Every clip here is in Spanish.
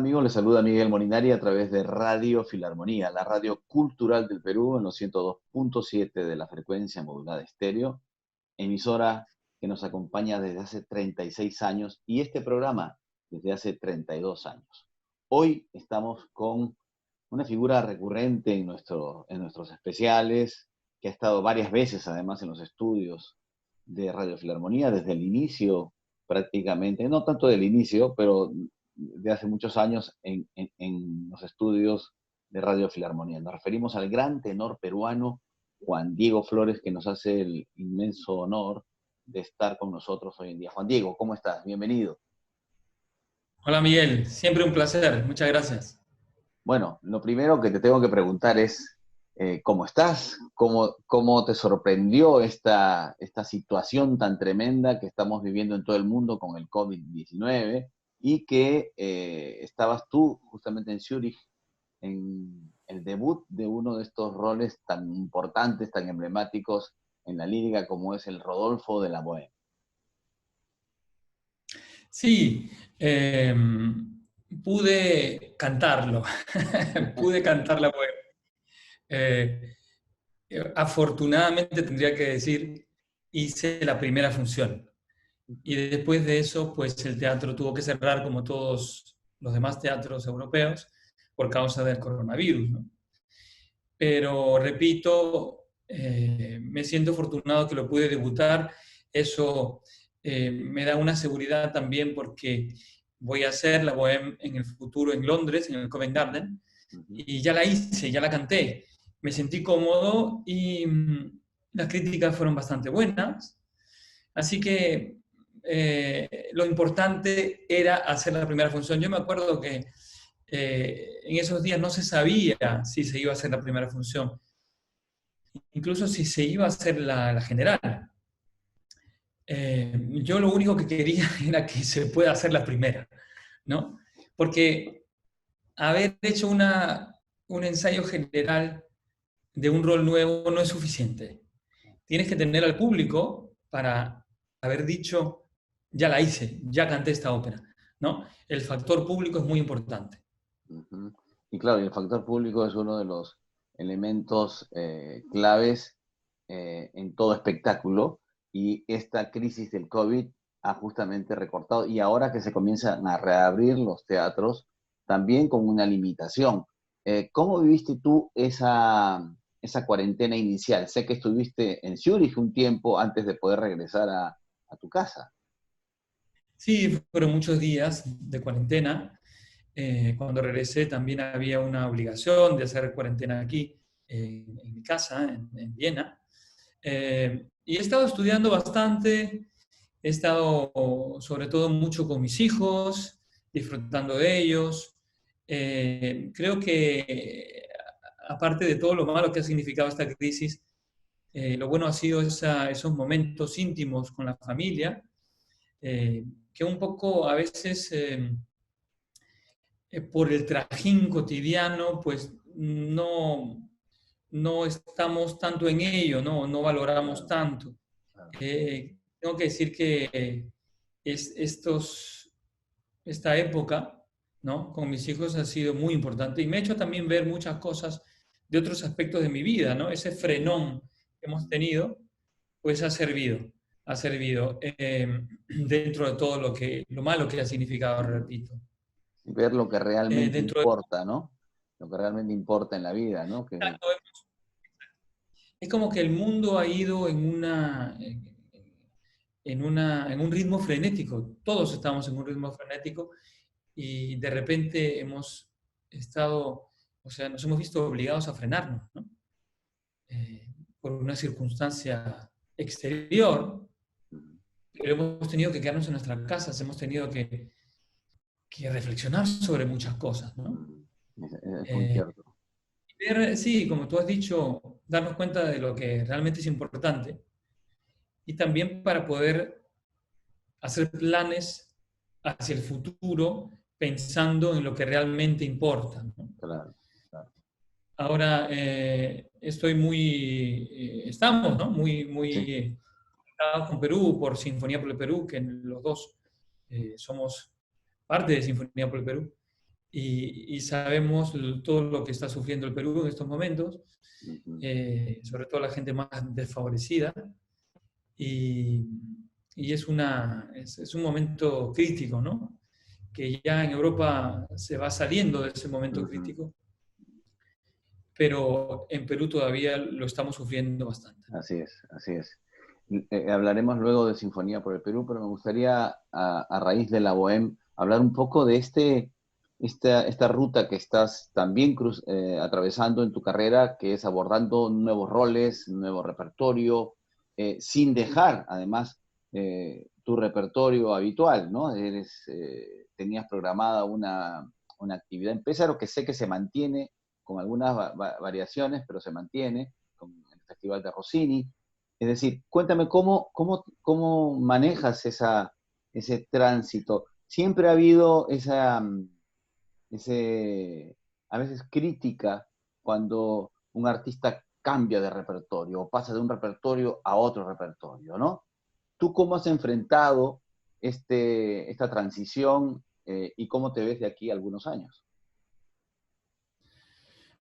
amigos? Les saluda Miguel Molinari a través de Radio Filarmonía, la radio cultural del Perú en los 102.7 de la frecuencia modulada estéreo, emisora que nos acompaña desde hace 36 años y este programa desde hace 32 años. Hoy estamos con una figura recurrente en nuestros especiales, que ha estado varias veces además en los estudios de Radio Filarmonía desde el inicio prácticamente, no tanto del inicio, pero de hace muchos años en los estudios de Radio Filarmonía. Nos referimos al gran tenor peruano Juan Diego Flores, que nos hace el inmenso honor de estar con nosotros hoy en día. Juan Diego, ¿cómo estás? Bienvenido. Hola Miguel, siempre un placer, muchas gracias. Bueno, lo primero que te tengo que preguntar es, ¿cómo estás? ¿Cómo te sorprendió esta situación tan tremenda que estamos viviendo en todo el mundo con el COVID-19 y que estabas tú justamente en Zúrich en el debut de uno de estos roles tan importantes, tan emblemáticos en la lírica como es el Rodolfo de la Bohème? Sí, pude cantarlo, pude cantar la poema. Afortunadamente tendría que decir, hice la primera función. Y después de eso, pues el teatro tuvo que cerrar como todos los demás teatros europeos por causa del coronavirus, ¿no? Pero repito, me siento afortunado que lo pude debutar. Eso me da una seguridad también porque voy a hacer la Bohème en el futuro en Londres, en el Covent Garden, y ya la hice, ya la canté. Me sentí cómodo y las críticas fueron bastante buenas. Así que lo importante era hacer la primera función. Yo me acuerdo que en esos días no se sabía si se iba a hacer la primera función, incluso si se iba a hacer la general. Yo lo único que quería era que se pueda hacer la primera, ¿no? Porque haber hecho un ensayo general de un rol nuevo no es suficiente. Tienes que tener al público para haber dicho, ya la hice, ya canté esta ópera, ¿no? El factor público es muy importante. Uh-huh. Y claro, y el factor público es uno de los elementos claves en todo espectáculo, y esta crisis del COVID ha justamente recortado, y ahora que se comienzan a reabrir los teatros, también con una limitación. ¿Cómo viviste tú esa cuarentena inicial? Sé que estuviste en Zúrich un tiempo antes de poder regresar a tu casa. Sí, fueron muchos días de cuarentena. Cuando regresé también había una obligación de hacer cuarentena aquí, en mi casa, en Viena. Y he estado estudiando bastante, he estado sobre todo mucho con mis hijos, disfrutando de ellos. Creo que aparte de todo lo malo que ha significado esta crisis, lo bueno ha sido esos momentos íntimos con la familia, que un poco a veces por el trajín cotidiano, pues no estamos tanto en ello, no valoramos tanto. Tengo que decir que esta época, ¿no?, con mis hijos ha sido muy importante y me ha hecho también ver muchas cosas de otros aspectos de mi vida, ¿no? Ese frenón que hemos tenido, pues ha servido dentro de todo lo malo que ha significado, repito. Ver lo que realmente Dentro de importa, ¿no? Lo que realmente importa en la vida, ¿no? Que, Es como que el mundo ha ido en un ritmo frenético. Todos estamos en un ritmo frenético y de repente hemos estado, o sea, nos hemos visto obligados a frenarnos, ¿no? Por una circunstancia exterior, pero hemos tenido que quedarnos en nuestras casas, hemos tenido que reflexionar sobre muchas cosas, ¿no? es muy cierto. Sí, como tú has dicho, darnos cuenta de lo que realmente es importante y también para poder hacer planes hacia el futuro pensando en lo que realmente importa, ¿no? Claro, claro. Ahora estamos, ¿no?, Sí. muy conectados con Perú por Sinfonía por el Perú, que los dos somos parte de Sinfonía por el Perú. y sabemos todo lo que está sufriendo el Perú en estos momentos, Ujú. sobre todo la gente más desfavorecida, y, y es un momento crítico, ¿no? Que ya en Europa se va saliendo de ese momento Ujú. crítico, pero en Perú todavía lo estamos sufriendo bastante. Así es, así es. Hablaremos luego de Sinfonía por el Perú, pero me gustaría, a raíz de la Bohème, hablar un poco de esta ruta que estás también atravesando en tu carrera, que es abordando nuevos roles, nuevo repertorio, sin dejar, además, tu repertorio habitual, ¿no? Tenías programada una actividad en Pésaro que sé que se mantiene con algunas variaciones, pero se mantiene con el Festival de Rossini. Es decir, cuéntame cómo manejas ese tránsito. Siempre ha habido ese, a veces crítica cuando un artista cambia de repertorio o pasa de un repertorio a otro repertorio, ¿no? ¿Tú cómo has enfrentado esta transición y cómo te ves de aquí a algunos años?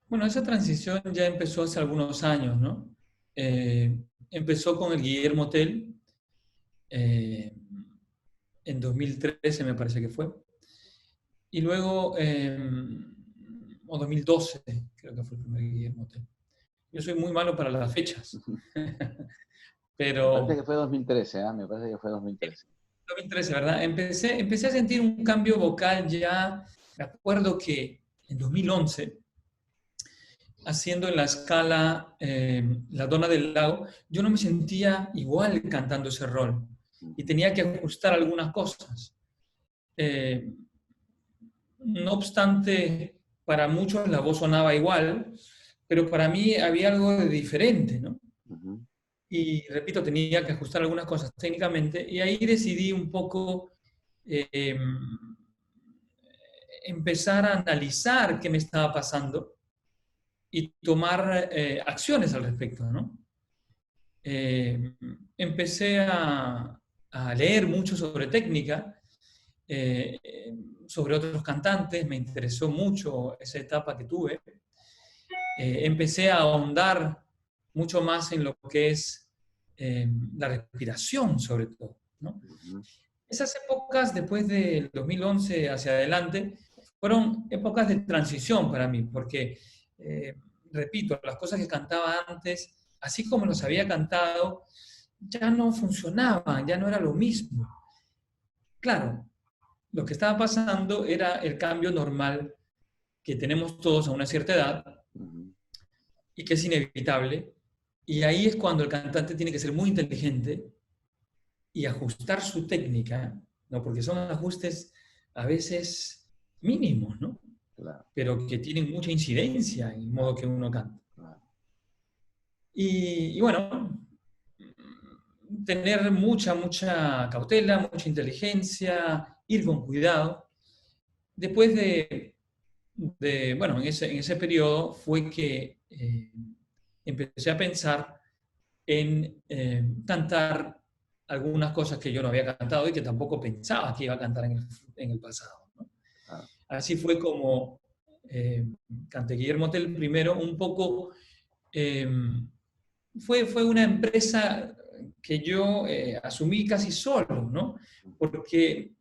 Bueno, esa transición ya empezó hace algunos años, ¿no? Eh, Empezó con el Guillermo Tell eh, en 2013, me parece que fue. Y luego, o 2012, creo que fue el primer Guillermo Tell. Yo soy muy malo para las fechas, Me parece que pero fue 2013, ¿eh? Me parece que fue 2013. 2013, ¿verdad? Empecé a sentir un cambio vocal ya, me acuerdo que en 2011, haciendo en la escala La Dona del Lago, yo no me sentía igual cantando ese rol y tenía que ajustar algunas cosas. Eh, no obstante, para muchos la voz sonaba igual, pero para mí había algo de diferente, ¿no? Ujú. Y repito, tenía que ajustar algunas cosas técnicamente y ahí decidí un poco eh, empezar a analizar qué me estaba pasando y tomar acciones al respecto, ¿no? Eh, Empecé a leer mucho sobre técnica, eh, sobre otros cantantes, me interesó mucho esa etapa que tuve. Empecé a ahondar mucho más en lo que es la respiración, sobre todo, ¿no? Ujú. Esas épocas, después del 2011 hacia adelante, fueron épocas de transición para mí, porque, eh, repito, las cosas que cantaba antes, así como los había cantado, ya no funcionaban, ya no era lo mismo. Claro, lo que estaba pasando era el cambio normal que tenemos todos a una cierta edad Ujú. y que es inevitable. Y ahí es cuando el cantante tiene que ser muy inteligente y ajustar su técnica, ¿no? Porque son ajustes a veces mínimos, ¿no? Claro, Pero que tienen mucha incidencia en el modo claro, que uno canta. claro. Y bueno, tener mucha cautela, mucha inteligencia, ir con cuidado. Después bueno, en ese periodo fue que empecé a pensar en cantar algunas cosas que yo no había cantado y que tampoco pensaba que iba a cantar en el pasado, ¿no? Claro. Así fue como eh, canté Guillermo Tell primero, un poco, eh, fue una empresa que yo asumí casi solo, ¿no? Porque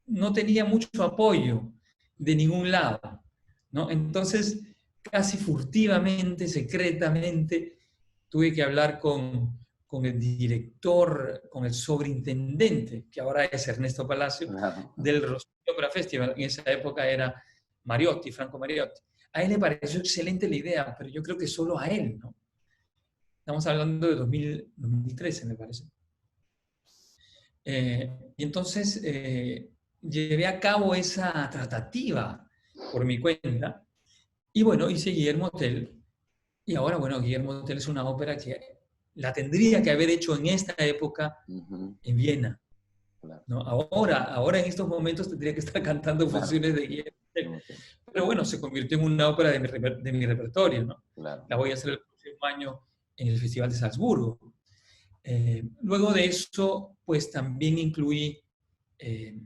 no tenía mucho apoyo de ningún lado, ¿no? Entonces, casi furtivamente, secretamente, tuve que hablar con el director, con el sobreintendente, que ahora es Ernesto Palacio, Claro. del Rosario Opera Festival. En esa época era Mariotti, Franco Mariotti. A él le pareció excelente la idea, pero yo creo que solo a él, ¿no? Estamos hablando de 2013, me parece. Y entonces llevé a cabo esa tratativa por mi cuenta y bueno, hice Guillermo Tell. Y ahora, bueno, Guillermo Tell es una ópera que la tendría que haber hecho en esta época Ujú. en Viena, Claro, ¿no? Ahora en estos momentos tendría que estar cantando claro. funciones de Guillermo Tell. Ok. Pero bueno, se convirtió en una ópera de mi repertorio, ¿no? Claro. La voy a hacer el próximo año en el Festival de Salzburgo. Luego de eso, pues también incluí eh,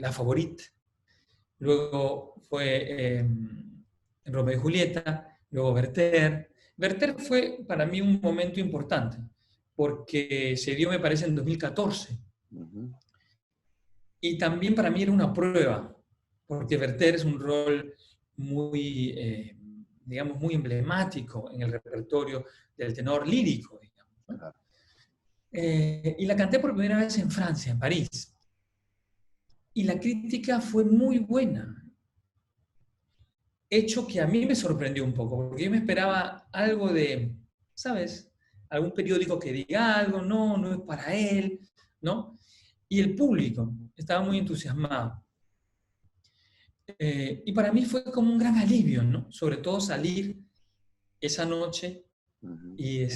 La Favorite, luego fue Romeo y Julieta, luego Werther. Werther fue para mí un momento importante, porque se dio, me parece, en 2014. Ujú. Y también para mí era una prueba, porque Werther es un rol muy, digamos, muy emblemático en el repertorio del tenor lírico, digamos, ¿no? Claro. Y la canté por primera vez en Francia, en París. Y la crítica fue muy buena, hecho que a mí me sorprendió un poco, porque yo me esperaba algo de, ¿sabes? Algún periódico que diga algo, no, no es para él, ¿no? Y el público estaba muy entusiasmado. Y para mí fue como un gran alivio, ¿no? Sobre todo salir esa noche Ujú. y,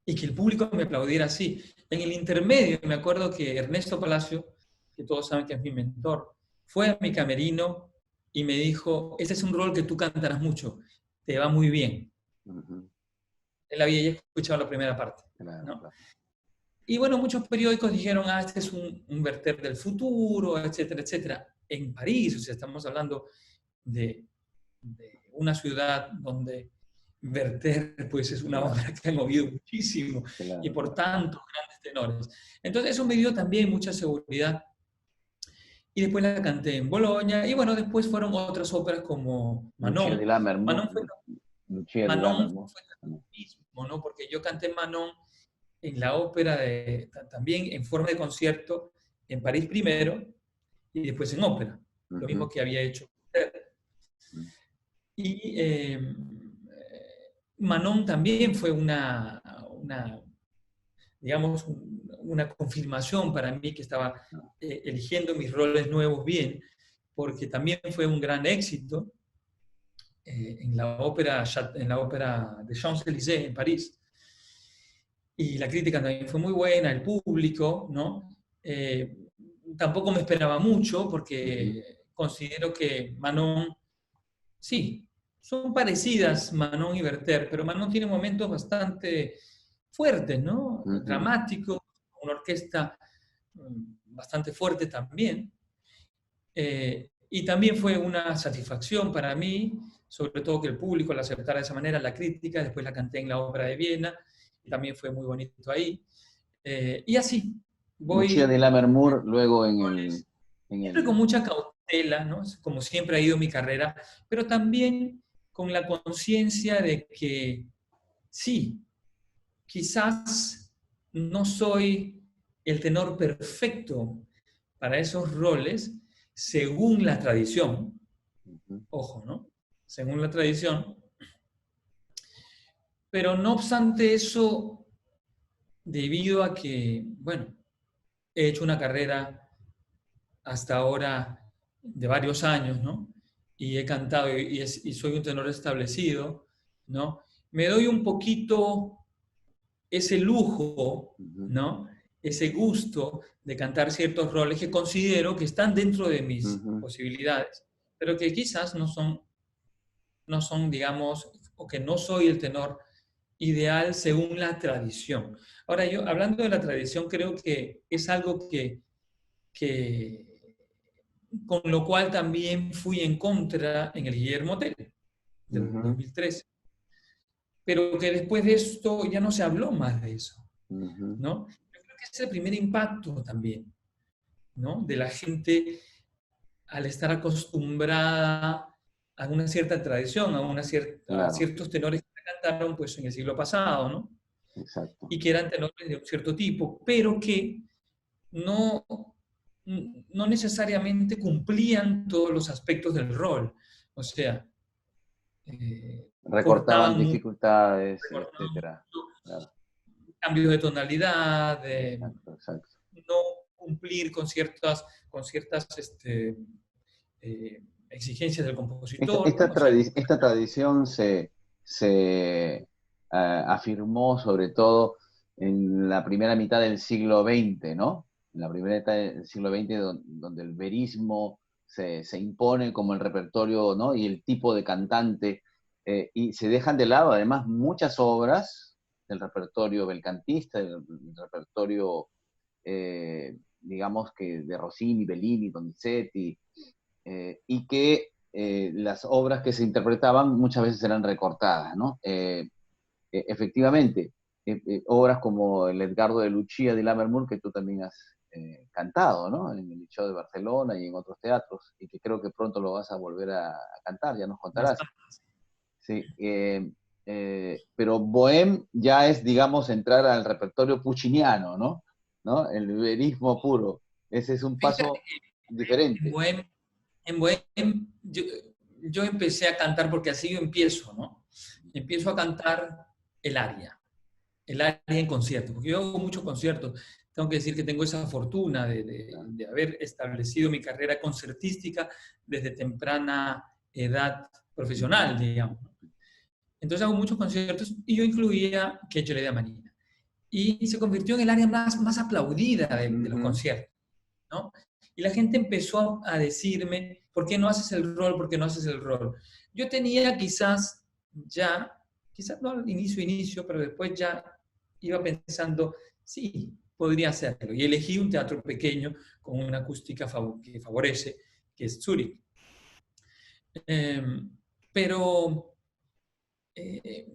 y que el público me aplaudiera así. En el intermedio, me acuerdo que Ernesto Palacio, que todos saben que es mi mentor, fue a mi camerino y me dijo, ese es un rol que tú cantarás mucho, te va muy bien. Ujú. Él había ya escuchado la primera parte, Claro, ¿no? claro. Y bueno, muchos periódicos dijeron, ah, este es un Werther del futuro, etcétera, etcétera. En París, o sea, estamos hablando de una ciudad donde Werther pues es una Claro, obra que han oído muchísimo y claro, por claro. tantos grandes tenores. Entonces eso me dio también mucha seguridad y después la canté en Bolonia y bueno, después fueron otras óperas como Lucia di Manon. Lammermoor, Manon fue, Lucia di Manon Lammermoor. fue lo mismo, ¿no? Porque yo canté Manon en la ópera también en forma de concierto en París primero y después en ópera, lo mismo Ujú. que había hecho. Y Manon también fue digamos, una confirmación para mí que estaba eligiendo mis roles nuevos bien, porque también fue un gran éxito en la ópera de Champs-Élysées en París. Y la crítica también fue muy buena, el público, ¿no? Eh, Tampoco me esperaba mucho Ujú. porque considero que Manon, sí, son parecidas Manon y Werther, pero Manon tiene momentos bastante fuertes, ¿no? Ujú. Dramáticos, una orquesta bastante fuerte también. Y también fue una satisfacción para mí, sobre todo que el público la aceptara de esa manera, la crítica, después la canté en la Ópera de Viena, y también fue muy bonito ahí. Y así, Lucia di voy Lammermoor, luego en siempre con el, mucha cautela, ¿no? Como siempre ha ido mi carrera, pero también con la conciencia de que sí, quizás no soy el tenor perfecto para esos roles según la tradición, ujú. ojo, ¿no? Según la tradición, pero no obstante eso, debido a que, bueno, he hecho una carrera hasta ahora de varios años, ¿no? Y he cantado y soy un tenor establecido, ¿no? Me doy un poquito ese lujo, Ujú. ¿no? Ese gusto de cantar ciertos roles que considero que están dentro de mis Ujú. posibilidades, pero que quizás no son, digamos, o que no soy el tenor ideal según la tradición. Ahora, yo hablando de la tradición, creo que es algo que con lo cual también fui en contra en el Guillermo Tell del Ujú. 2013, pero que después de esto ya no se habló más de eso, Ujú. ¿no? Yo creo que es el primer impacto también, ¿no? De la gente al estar acostumbrada a una cierta tradición, a Claro, ciertos tenores que cantaron pues en el siglo pasado, ¿no? exacto. Y que eran tenores de un cierto tipo, pero que no, no necesariamente cumplían todos los aspectos del rol. O sea, Recortaban cortaban mucho, dificultades, recortaban etcétera. mucho Claro, cambios de tonalidad, de exacto, exacto. no cumplir con ciertas exigencias del compositor. O sea, Esta tradición se afirmó sobre todo en la primera mitad del siglo XX, ¿no? En la primera mitad del siglo XX, donde el verismo se impone como el repertorio, ¿no? Y el tipo de cantante, y se dejan de lado además muchas obras del repertorio belcantista, del repertorio, digamos que de Rossini, Bellini, Donizetti, y que las obras que se interpretaban muchas veces eran recortadas, ¿no? Efectivamente, obras como el Edgardo de Lucia de Lammermoor, que tú también has cantado, ¿no? En el Liceo de Barcelona y en otros teatros, y que creo que pronto lo vas a volver a cantar, ya nos contarás. Sí, pero Bohème ya es, digamos, entrar al repertorio pucciniano, ¿no? ¿No? El verismo puro. Ese es un Fíjate paso que diferente. En Bohème yo empecé a cantar porque así yo empiezo, ¿no? Empiezo a cantar el aria en concierto, porque yo hago muchos conciertos. Tengo que decir que tengo esa fortuna de haber establecido mi carrera concertística desde temprana edad profesional, digamos. Entonces hago muchos conciertos y yo incluía Que Gelida Manina. Y se convirtió en el área más aplaudida de los conciertos, ¿no? Y la gente empezó a decirme, ¿por qué no haces el rol? ¿Por qué no haces el rol? Yo tenía quizás no al inicio, pero después ya iba pensando, sí, podría hacerlo. Y elegí un teatro pequeño con una acústica que favorece, que es Zurich. Pero, eh,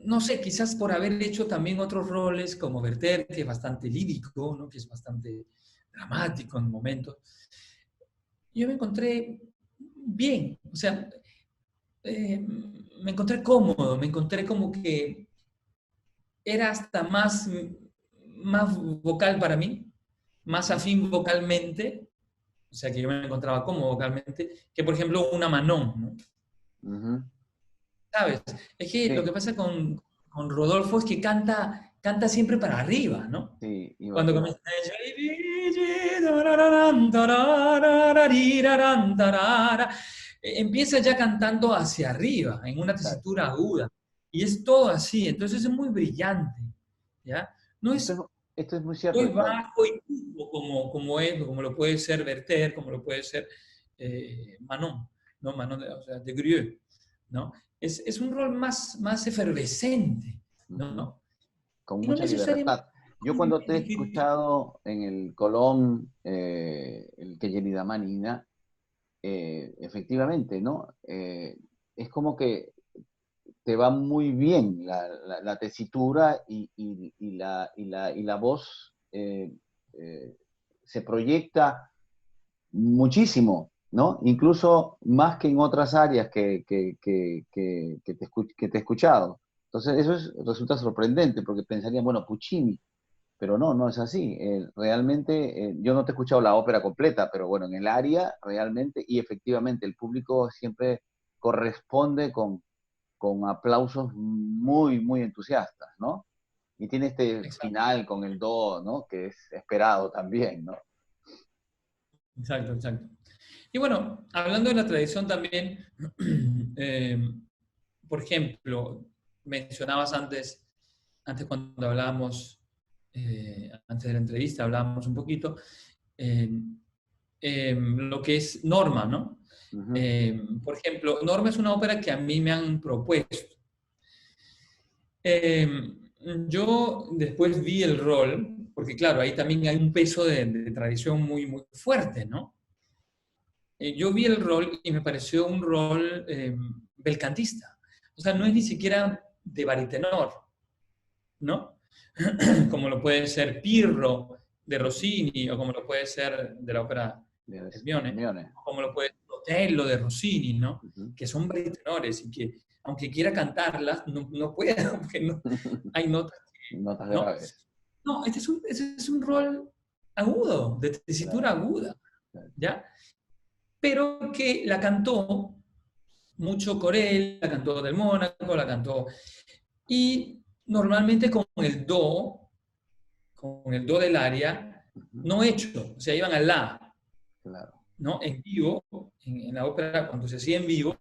no sé, quizás por haber hecho también otros roles como Werther, que es bastante lírico, ¿no? Que es bastante dramático en momentos, yo me encontré bien, o sea, me encontré cómodo, me encontré como que era hasta más vocal para mí, más afín vocalmente, o sea que yo me encontraba cómodo vocalmente, que por ejemplo una Manon, ¿no? ¿Sabes? Es que lo Sí, que pasa con Rodolfo es que canta siempre para arriba, ¿no? sí, Cuando iba. comienza empieza ya cantando hacia arriba, en una Exacto. tesitura aguda. Y es todo así, entonces es muy brillante, ¿ya? No Esto es, es, esto es muy no cierto. es bajo y cupo como lo puede ser Werther, como lo puede ser Manon, ¿no? Manon, o sea, de Grieux, ¿no? Es un rol más efervescente, ¿no? Con Y no mucha necesariamente libertad. Yo cuando te he escuchado en el Colón, el que Yelida Manina, efectivamente, ¿no? Es como que te va muy bien la tesitura y la voz se proyecta muchísimo, ¿no? Incluso más que en otras áreas que te he escuchado. Entonces, resulta sorprendente porque pensaría, bueno, Puccini, pero no, no es así. Realmente, yo no te he escuchado la ópera completa, pero bueno, en el área realmente, y efectivamente, el público siempre corresponde con aplausos muy, muy entusiastas, ¿no? Y tiene este Exacto, final con el do, ¿no? Que es esperado también, ¿no? exacto, exacto. Y bueno, hablando de la tradición también, eh, por ejemplo, mencionabas antes cuando hablábamos, antes de la entrevista, hablábamos un poquito, eh, lo que es Norma, ¿no? Ujú. Por ejemplo, Norma es una ópera que a mí me han propuesto. Eh, yo después vi el rol, porque claro, ahí también hay un peso de tradición muy fuerte, ¿no? Yo vi el rol y me pareció un rol belcantista. O sea, no es ni siquiera de baritenor, ¿no? Como lo puede ser Pirro de Rossini, o como lo puede ser de la ópera Hermione, Hermione. o como lo puede ser Otello de Rossini, ¿no? Ujú. Que son baritenores y que, aunque quiera cantarlas, no puede, porque no, hay notas Notas que no. graves. No, este es un rol agudo, de tesitura Claro, aguda, claro. ¿ya? Pero que la cantó mucho Corel, la cantó Del Mónaco, la cantó. Y normalmente con el do del área, Ujú. no hecho, o sea, iban al la, Claro. ¿no? En vivo, en la ópera, cuando se hacía en vivo,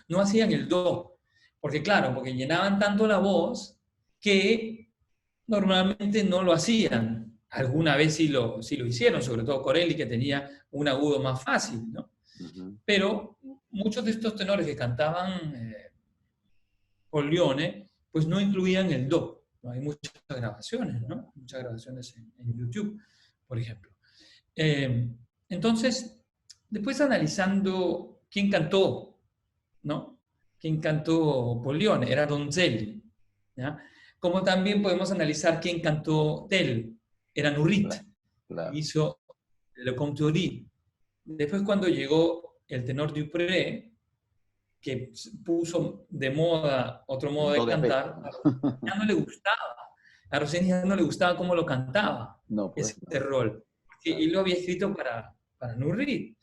no hacían el do. Porque claro, porque llenaban tanto la voz que normalmente no lo hacían. Alguna vez sí lo hicieron, sobre todo Corelli, que tenía un agudo más fácil, ¿no? Ujú. Pero muchos de estos tenores que cantaban con Lione, pues no incluían el do. ¿No? Hay muchas grabaciones, ¿no? Muchas grabaciones en YouTube, por ejemplo. Eh, entonces, después analizando quién cantó, ¿no? Quién cantó Pollione, era Donzelli, ¿ya? Como también podemos analizar quién cantó Tell, era Nurit, Claro, claro. hizo Le Conte. Después cuando llegó el tenor Dupré, que puso de moda otro modo de Do de pecho, cantar, ¿no? a Rossini ya no le gustaba. A Rossini ya no le gustaba cómo lo cantaba, No, ese pues, no. rol. Porque Claro. él lo había escrito para Nurit.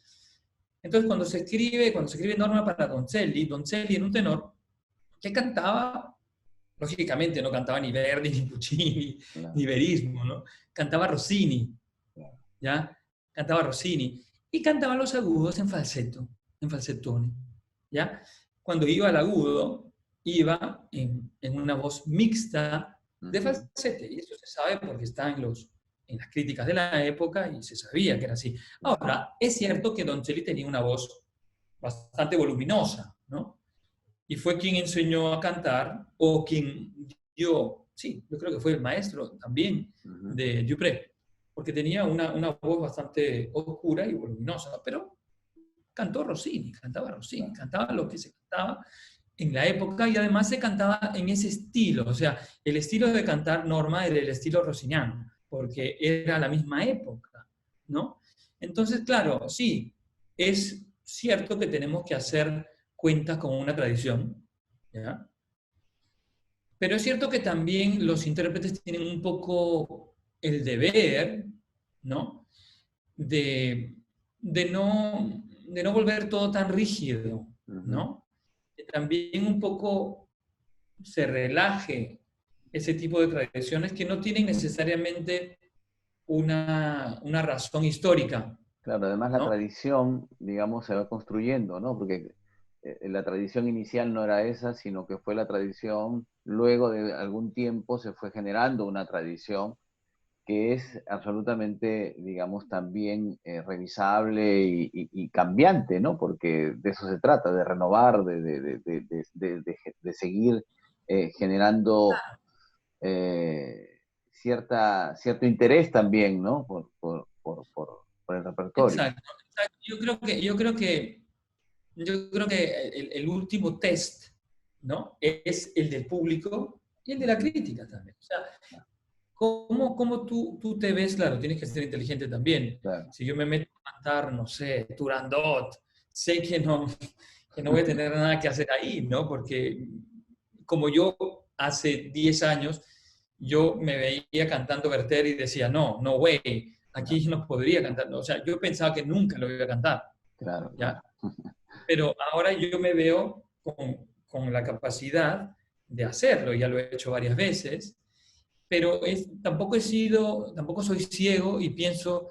Entonces, cuando se escribe norma para Donzelli era un tenor que cantaba, lógicamente no cantaba ni Verdi, ni Puccini, Claro, ni Verismo, ¿no? Cantaba Rossini, claro. ¿ya? Cantaba Rossini. Y cantaba los agudos en falsetto, en falsettone, ¿ya? Cuando iba al agudo, iba en una voz mixta de Ujú. falsete. Y eso se sabe porque está en las críticas de la época y se sabía que era así. Claro. Ahora, es cierto que Donzelli tenía una voz bastante voluminosa, ¿no? Y fue quien enseñó a cantar o quien dio, sí, yo creo que fue el maestro también Ujú. de Dupré, porque tenía una voz bastante oscura y voluminosa, pero cantaba Rossini, Claro. cantaba lo que se cantaba en la época y además se cantaba en ese estilo, o sea, el estilo de cantar Norma era el estilo rossiniano, porque Exacto. era la misma época, ¿no? Entonces, claro, sí, es cierto que tenemos que hacer cuentas con una tradición, ¿ya? Pero es cierto que también los intérpretes tienen un poco el deber, ¿no? De, de no volver todo tan rígido, Ujú. ¿no? Que también un poco se relaje ese tipo de tradiciones que no tienen necesariamente una razón histórica, Claro, además la ¿no? tradición, digamos, se va construyendo, ¿no? Porque la tradición inicial no era esa, sino que fue la tradición, luego de algún tiempo se fue generando una tradición que es absolutamente, digamos, también revisable y cambiante, ¿no? Porque de eso se trata, de renovar, de seguir generando cierto interés también, ¿no? Por el repertorio. Exacto, exacto. Yo creo que el último test, ¿no? Es el del público y el de la Ujú. crítica también. O sea, ¿cómo tú te ves? Claro, tienes que ser inteligente también. Claro, Si yo me meto a cantar, no sé, Turandot, sé que no voy a tener nada que hacer ahí, ¿no? Porque como yo hace 10 años, yo me veía cantando Werther y decía, no, no way, claro, aquí no podría cantar. O sea, yo pensaba que nunca lo iba a cantar, claro, claro. ¿ya? Pero ahora yo me veo con la capacidad de hacerlo, ya lo he hecho varias veces, pero tampoco soy ciego y pienso,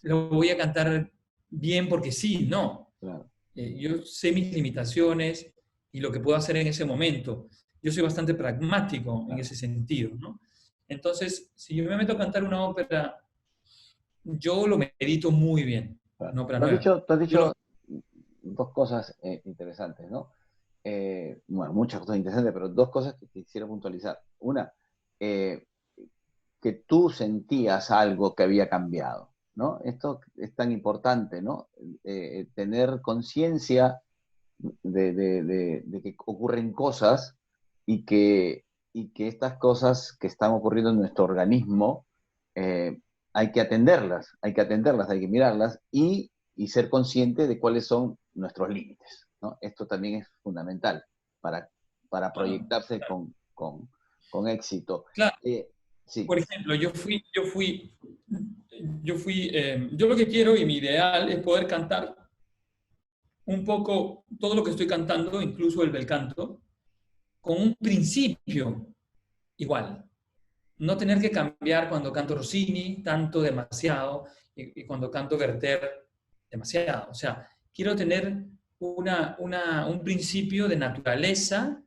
lo voy a cantar bien porque sí, no. Claro. Yo sé mis limitaciones y lo que puedo hacer en ese momento. Yo soy bastante pragmático en Claro, ese sentido, ¿no? Entonces, si yo me meto a cantar una ópera, yo lo medito muy bien, claro. una ópera nueva. Tú has Yo lo, dicho dos cosas interesantes, ¿no? Bueno, muchas cosas interesantes, pero dos cosas que quisiera puntualizar. Una, eh, que tú sentías algo que había cambiado, ¿no? Esto es tan importante, ¿no? Tener conciencia de que ocurren cosas y que estas cosas que están ocurriendo en nuestro organismo eh, hay que atenderlas, hay que mirarlas y ser consciente de cuáles son nuestros límites, ¿no? Esto también es fundamental para, para claro, proyectarse con éxito. claro. Eh, sí, Por ejemplo, yo lo que quiero y mi ideal es poder cantar un poco todo lo que estoy cantando, incluso el bel canto, con un principio igual. No tener que cambiar cuando canto Rossini tanto demasiado y cuando canto Werther demasiado. O sea, quiero tener un principio de naturaleza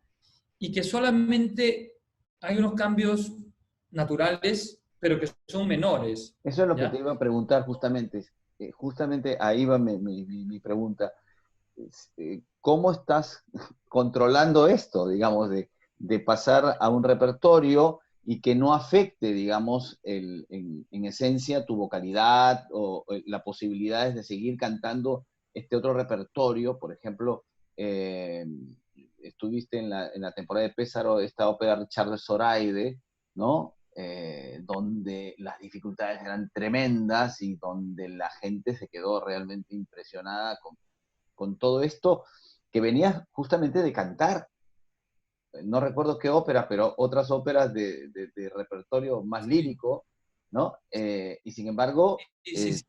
y que solamente hay unos cambios naturales, pero que son menores, eso es lo que te ¿ya? iba a preguntar justamente. Justamente ahí va mi pregunta. ¿Cómo estás controlando esto, digamos, de pasar a un repertorio y que no afecte, digamos, en esencia tu vocalidad o la posibilidad de seguir cantando este otro repertorio, por ejemplo, estuviste en la temporada de Pésaro, esta ópera de Charles Zoraide, ¿no? Donde las dificultades eran tremendas y donde la gente se quedó realmente impresionada con todo esto, que venía justamente de cantar. No recuerdo qué ópera, pero otras óperas de repertorio más lírico, ¿no? Y sin embargo, Sí, sí, sí.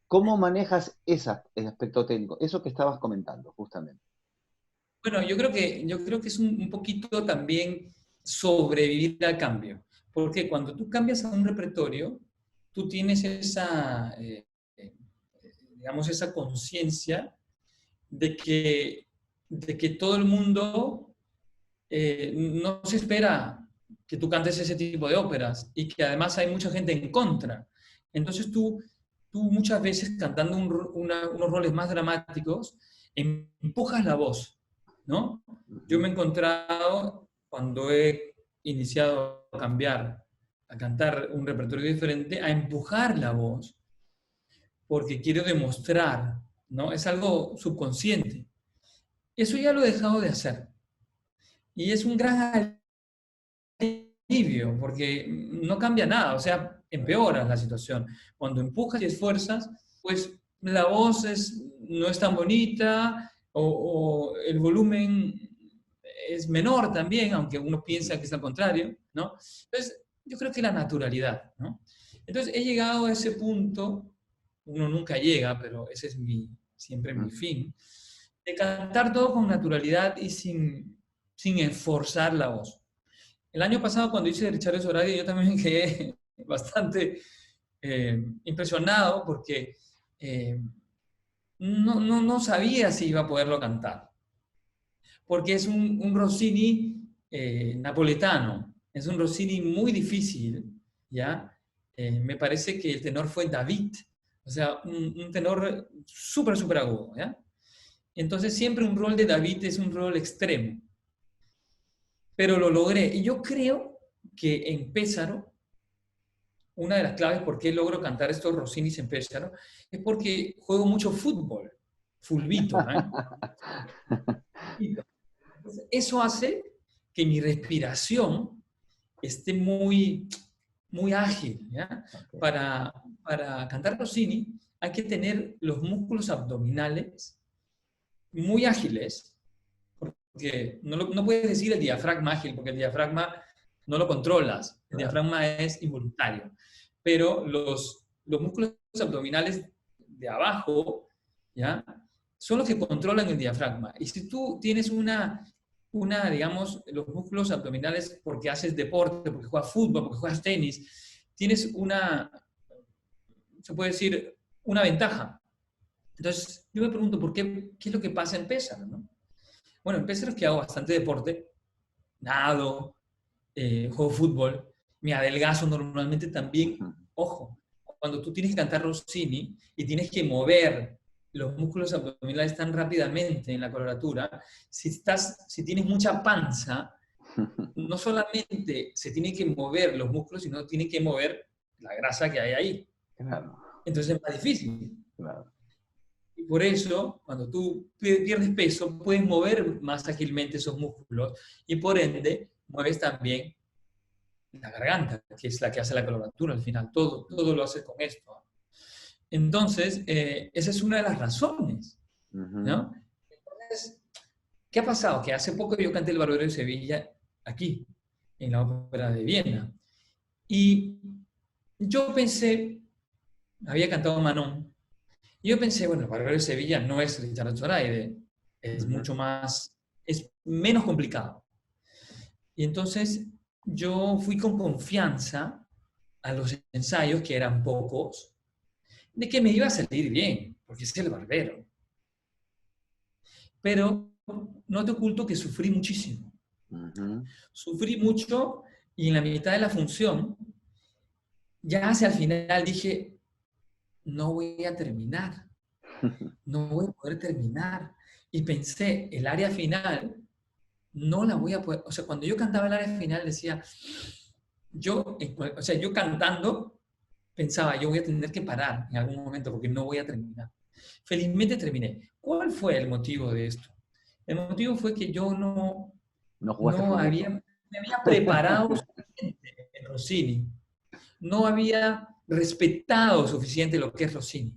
¿cómo manejas ese aspecto técnico? Eso que estabas comentando, justamente. Bueno, yo creo que es un poquito también sobrevivir al cambio, porque cuando tú cambias a un repertorio, tú tienes esa, digamos, esa conciencia de que todo el mundo no se espera que tú cantes ese tipo de óperas y que además hay mucha gente en contra. Entonces tú muchas veces cantando unos roles más dramáticos, empujas la voz, ¿no? Yo me he encontrado cuando he iniciado a cambiar, a cantar un repertorio diferente, a empujar la voz porque quiero demostrar, ¿no? Es algo subconsciente. Eso ya lo he dejado de hacer. Y es un gran alivio, porque no cambia nada, o sea, empeoras la situación. Cuando empujas y esfuerzas, pues la voz no es tan bonita o el volumen es menor también, aunque uno piensa que es al contrario, ¿no? Entonces, yo creo que la naturalidad, ¿no? Entonces, he llegado a ese punto, uno nunca llega, pero ese es siempre mi fin, de cantar todo con naturalidad y sin esforzar la voz. El año pasado, cuando hice Richard Soraya, yo también me quedé bastante impresionado porque no sabía si iba a poderlo cantar. Porque es un Rossini napoletano, es un Rossini muy difícil, ¿ya? Me parece que el tenor fue David, o sea, un tenor súper, súper agudo, ¿ya? Entonces siempre un rol de David es un rol extremo, pero lo logré. Y yo creo que en Pésaro, una de las claves por qué logro cantar estos Rossinis en Pésaro, es porque juego mucho fútbol, fulbito, ¿eh? Entonces, eso hace que mi respiración esté muy, muy ágil, ¿ya? Okay. Para cantar Rossini hay que tener los músculos abdominales muy ágiles, porque no puedes decir el diafragma ágil, porque el diafragma no lo controlas, el Claro. diafragma es involuntario, pero los músculos abdominales de abajo, ¿ya? Son los que controlan el diafragma. Y si tú tienes digamos, los músculos abdominales porque haces deporte, porque juegas fútbol, porque juegas tenis, tienes se puede decir, una ventaja. Entonces, yo me pregunto, ¿qué es lo que pasa en Pésaro, no? Bueno, en Pésaro es que hago bastante deporte, nado, juego fútbol, me adelgazo normalmente también. Ojo, cuando tú tienes que cantar Rossini y tienes que mover los músculos abdominales tan rápidamente en la coloratura, si tienes mucha panza, no solamente se tienen que mover los músculos, sino tienen que mover la grasa que hay ahí. Claro, Entonces es más difícil. claro. Y por eso, cuando tú pierdes peso, puedes mover más ágilmente esos músculos y por ende mueves también la garganta, que es la que hace la coloratura al final. Todo lo hace con esto. Entonces, esa es una de las razones, Ujú. ¿no? Entonces, ¿qué ha pasado? Que hace poco yo canté El Barbero de Sevilla aquí, en la Ópera de Viena. Y yo pensé, había cantado Manon, y yo pensé, bueno, El Barbero de Sevilla no es Richard Zoraide, es Ujú. mucho más, es menos complicado. Y entonces yo fui con confianza a los ensayos, que eran pocos, de que me iba a salir bien, porque es el barbero. Pero no te oculto que sufrí muchísimo. Ujú. Sufrí mucho y en la mitad de la función, ya hacia el final dije, no voy a terminar, no voy a poder terminar. Y pensé, el área final, no la voy a poder, o sea, cuando yo cantaba el área final decía, o sea, yo cantando pensaba, yo voy a tener que parar en algún momento porque no voy a terminar. Felizmente terminé. ¿Cuál fue el motivo de esto? El motivo fue que yo No jugaste no había, fulbito. me había preparado suficiente en Rossini. No había respetado suficiente lo que es Rossini.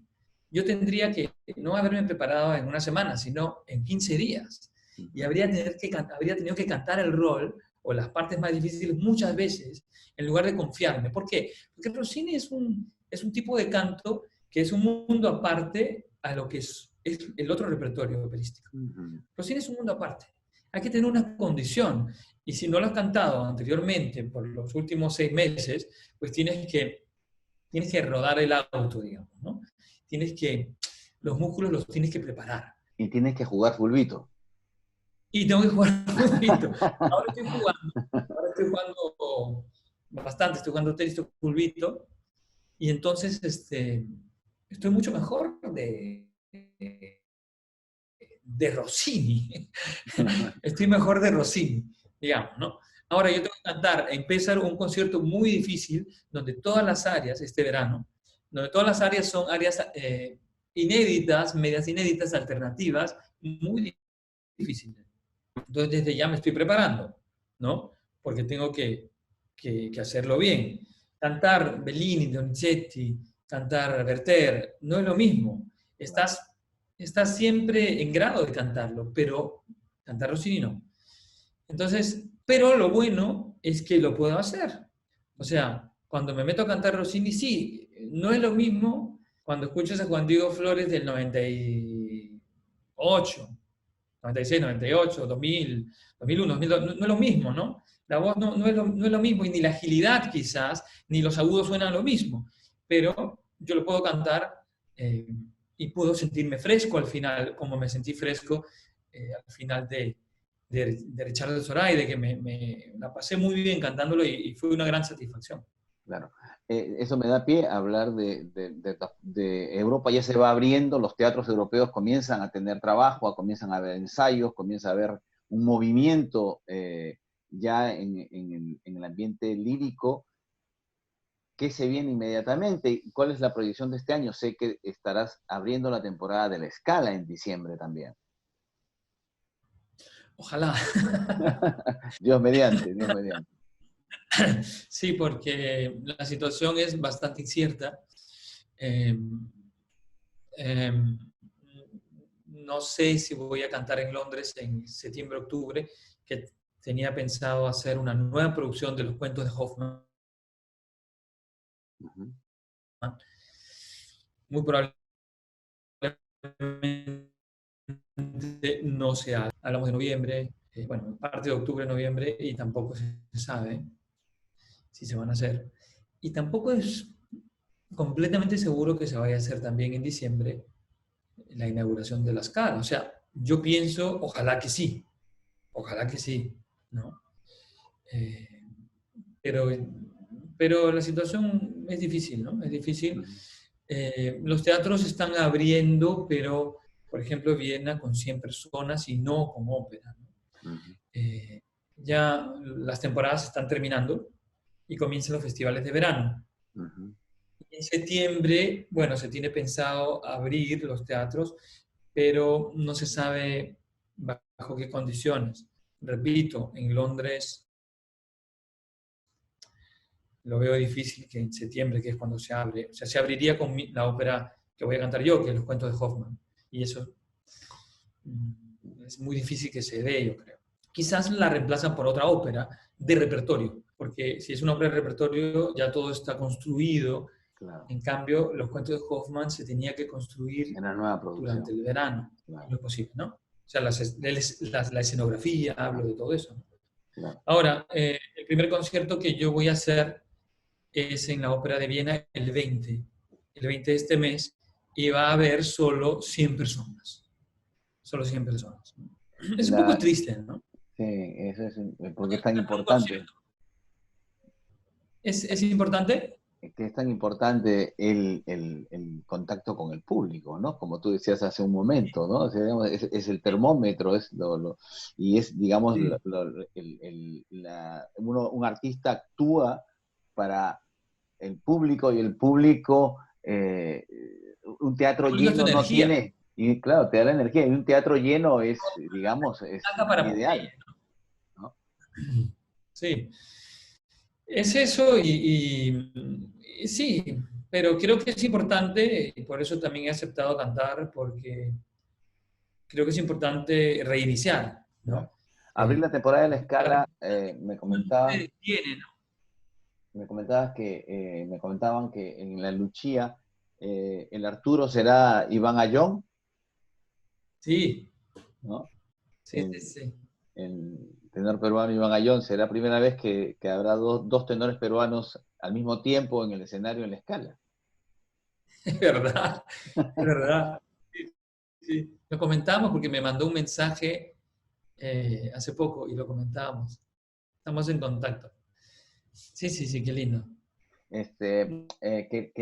Yo tendría que no haberme preparado en una semana, sino en 15 días. Y habría tenido que cantar el rol o las partes más difíciles muchas veces en lugar de confiarme. ¿Por qué? Porque Rossini es un tipo de canto que es un mundo aparte a lo que es el otro repertorio operístico. Ujú. Rossini es un mundo aparte. Hay que tener una condición. Y si no lo has cantado anteriormente por los últimos 6 meses, pues tienes que rodar el auto, digamos, ¿no? Los músculos los tienes que preparar. Y tienes que jugar fulbito. Y tengo que jugar un poquito. Ahora estoy jugando bastante, estoy jugando tenis, estoy pulvito, y entonces estoy mucho mejor de Rossini. Estoy mejor de Rossini, digamos, ¿no? Ahora yo tengo que empezar un concierto muy difícil, donde todas las áreas, este verano, donde todas las áreas son áreas inéditas, medias inéditas, alternativas, muy difíciles. Entonces desde ya me estoy preparando, ¿no? Porque tengo que hacerlo bien. Cantar Bellini, Donizetti, cantar Werther, no es lo mismo. Estás siempre en grado de cantarlo, pero cantar Rossini no. Entonces, pero lo bueno es que lo puedo hacer. O sea, cuando me meto a cantar Rossini, sí, no es lo mismo cuando escuchas a Juan Diego Flores del 98, 96, 98, 2000, 2001, 2002, no, no es lo mismo, ¿no? La voz no es lo mismo, y ni la agilidad quizás, ni los agudos suenan lo mismo, pero yo lo puedo cantar eh, y puedo sentirme fresco al final, como me sentí fresco al final de Richard de Zoraide, que me la pasé muy bien cantándolo y fue una gran satisfacción. Claro. Eso me da pie a hablar de Europa. Ya se va abriendo, los teatros europeos comienzan a tener trabajo, comienzan a haber ensayos, comienza a haber un movimiento ya en el ambiente lírico. ¿Qué se viene inmediatamente? ¿Cuál es la proyección de este año? Sé que estarás abriendo la temporada de La Scala en diciembre también. Ojalá. Dios mediante, Dios mediante. Sí, porque la situación es bastante incierta. Eh, eh, no sé si voy a cantar en Londres en septiembre, octubre, que tenía pensado hacer una nueva producción de los cuentos de Hoffman. Ujú. Muy probablemente no se haga. Hablamos de noviembre, bueno, parte de octubre, noviembre, y tampoco se sabe si se van a hacer. Y tampoco es completamente seguro que se vaya a hacer también en diciembre la inauguración de la Scala. O sea, yo pienso, ojalá que sí, ¿no? Eh, pero, pero la situación es difícil, ¿no? Es difícil. Ujú. Los teatros están abriendo, pero, por ejemplo, Viena con 100 personas y no con ópera, ¿no? Ujú. Eh, ya las temporadas están terminando y comienzan los festivales de verano. Ujú. En septiembre, bueno, se tiene pensado abrir los teatros, pero no se sabe bajo qué condiciones. Repito, en Londres lo veo difícil que en septiembre, que es cuando se abre, o sea, se abriría con la ópera que voy a cantar yo, que es Los cuentos de Hoffman. Y eso es muy difícil que se dé, yo creo. Quizás la reemplazan por otra ópera de repertorio, porque si es una ópera de repertorio ya todo está construido. Claro. En cambio, los cuentos de Hoffman se tenía que construir En la nueva durante producción. el verano, y Claro, no es posible, ¿no? O sea, la escenografía, hablo de todo eso, ¿no? claro. Ahora, el primer concierto que yo voy a hacer es en la Ópera de Viena el 20 de este mes, y va a haber solo 100 personas. Y Es un poco triste, ¿no? sí, eso es porque es tan importante. Es importante. Que es tan importante el contacto con el público, ¿no? Como tú decías hace un momento, ¿no? O sea, digamos, es el termómetro, y es, digamos, Sí, un artista actúa para el público y el público eh, un teatro Publicas tu lleno no energía, tiene, y claro, te da la energía, y un teatro lleno es, digamos, es saca para ideal, Popeye. ¿no? Sí, es eso y sí, pero creo que es importante, y por eso también he aceptado cantar, porque creo que es importante reiniciar, Claro. ¿no? Abrir la temporada de la Para Scala, uno no se detiene, ¿no? me comentaban que en la Lucia el Arturo será Iván Ayón, Sí, ¿no? sí, sí, El, sí. el tenor peruano Iván Ayón será primera vez que habrá dos tenores peruanos al mismo tiempo en el escenario en la Scala. Es verdad, es verdad. Sí, sí. Lo comentamos porque me mandó un mensaje hace poco y lo comentábamos. Estamos en contacto. Sí, sí, sí, qué lindo. Que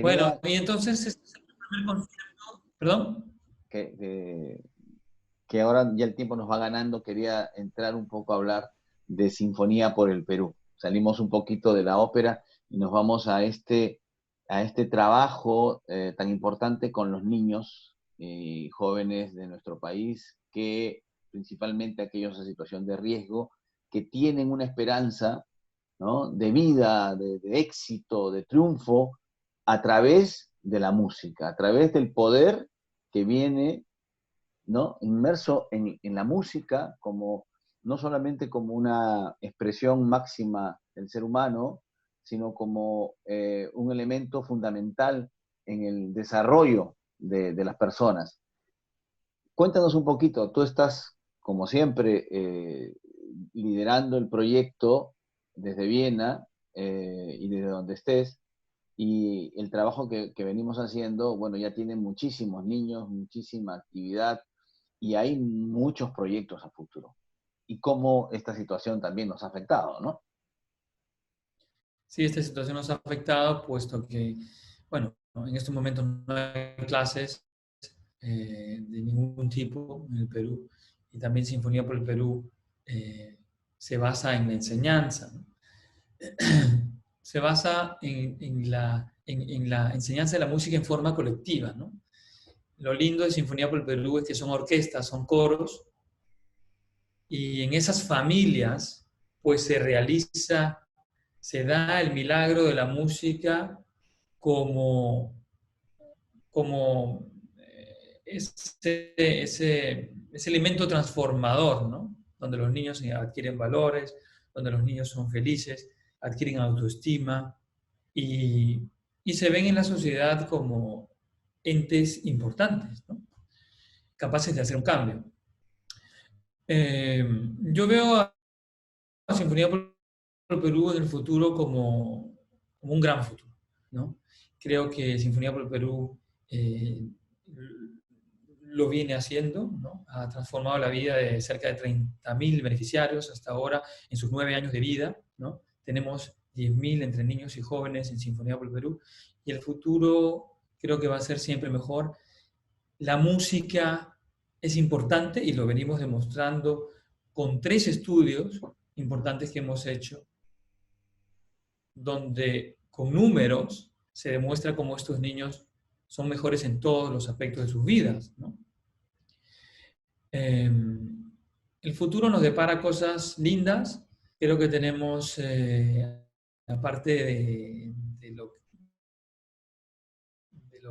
Bueno, quería y entonces este es el primer concierto. ¿Perdón? que, que, que ahora ya el tiempo nos va ganando, quería entrar un poco a hablar de Sinfonía por el Perú. Salimos un poquito de la ópera y nos vamos a este trabajo tan importante con los niños y jóvenes de nuestro país, que principalmente aquellos en situación de riesgo, que tienen una esperanza, ¿no?, de vida, de éxito, de triunfo, a través de la música, a través del poder que viene, ¿no?, inmerso en la música, como, no solamente como una expresión máxima del ser humano, sino como un elemento fundamental en el desarrollo de las personas. Cuéntanos un poquito, tú estás, como siempre, liderando el proyecto desde Viena y desde donde estés, y el trabajo que venimos haciendo, bueno, ya tiene muchísimos niños, muchísima actividad, y hay muchos proyectos a futuro. Y cómo esta situación también nos ha afectado, ¿no? Sí, esta situación nos ha afectado, puesto que, bueno, en estos momentos no hay clases de ningún tipo en el Perú, y también Sinfonía por el Perú se basa en la enseñanza, ¿no? Se basa en la enseñanza de la música en forma colectiva, ¿no? Lo lindo de Sinfonía por el Perú es que son orquestas, son coros, y en esas familias pues se realiza, se da el milagro de la música como, como ese elemento transformador, ¿no? Donde los niños adquieren valores, donde los niños son felices, adquieren autoestima y, y se ven en la sociedad como entes importantes, ¿no? Capaces de hacer un cambio. Yo veo a Sinfonía por el Perú en el futuro como un gran futuro, ¿no? Creo que Sinfonía por el Perú eh, lo viene haciendo, ¿no? Ha transformado la vida de cerca de 30.000 beneficiarios hasta ahora en sus 9 años de vida, ¿no? Tenemos 10.000 entre niños y jóvenes en Sinfonía por el Perú, y el futuro creo que va a ser siempre mejor. La música es importante y lo venimos demostrando con 3 estudios importantes que hemos hecho, donde con números se demuestra cómo estos niños son mejores en todos los aspectos de sus vidas, ¿no? El futuro nos depara cosas lindas. Creo que tenemos, aparte de lo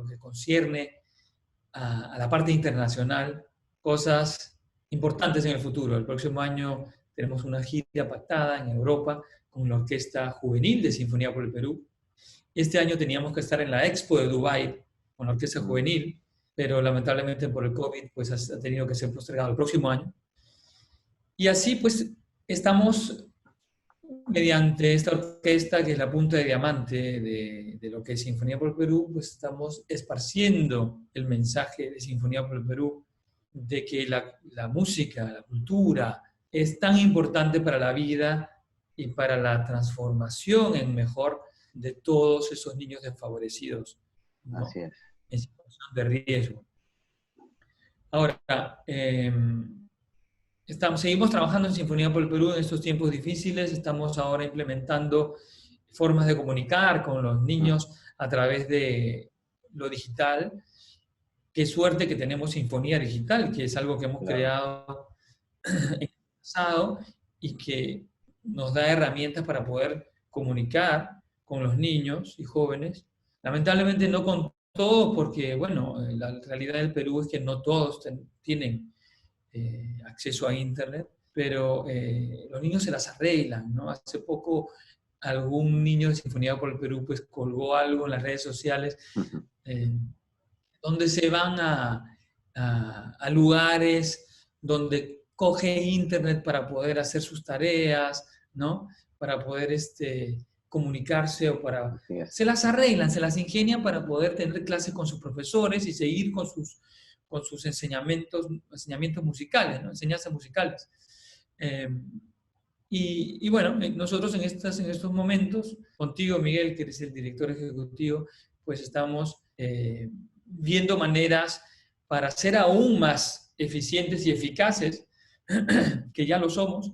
que concierne a la parte internacional, cosas importantes en el futuro. El próximo año tenemos una gira pactada en Europa con la Orquesta Juvenil de Sinfonía por el Perú. Este año teníamos que estar en la Expo de Dubái con la Orquesta Mm. Juvenil, pero lamentablemente por el COVID pues ha tenido que ser postergado el próximo año. Y así pues estamos mediante esta orquesta, que es la punta de diamante de lo que es Sinfonía por el Perú, pues estamos esparciendo el mensaje de Sinfonía por el Perú de que la música, la cultura es tan importante para la vida y para la transformación en mejor de todos esos niños desfavorecidos, Así ¿no? es. En situación de riesgo. Ahora, seguimos trabajando en Sinfonía por el Perú en estos tiempos difíciles. Estamos ahora implementando formas de comunicar con los niños a través de lo digital. Qué suerte que tenemos Sinfonía Digital, que es algo que hemos Claro. creado en el pasado y que nos da herramientas para poder comunicar con los niños y jóvenes. Lamentablemente no con todos, porque bueno, la realidad del Perú es que no todos tienen acceso a Internet, pero los niños se las arreglan, ¿no? Hace poco algún niño de Sinfonía por el Perú pues colgó algo en las redes sociales eh, donde se van a lugares donde coge internet para poder hacer sus tareas, ¿no? Para poder comunicarse o para... Así es. Se las arreglan, se las ingenian para poder tener clases con sus profesores y seguir con sus enseñamientos musicales, ¿no? Enseñanzas musicales. Eh, y bueno, nosotros en estos momentos, contigo, Miguel, que eres el director ejecutivo, pues estamos viendo maneras para ser aún más eficientes y eficaces, que ya lo somos,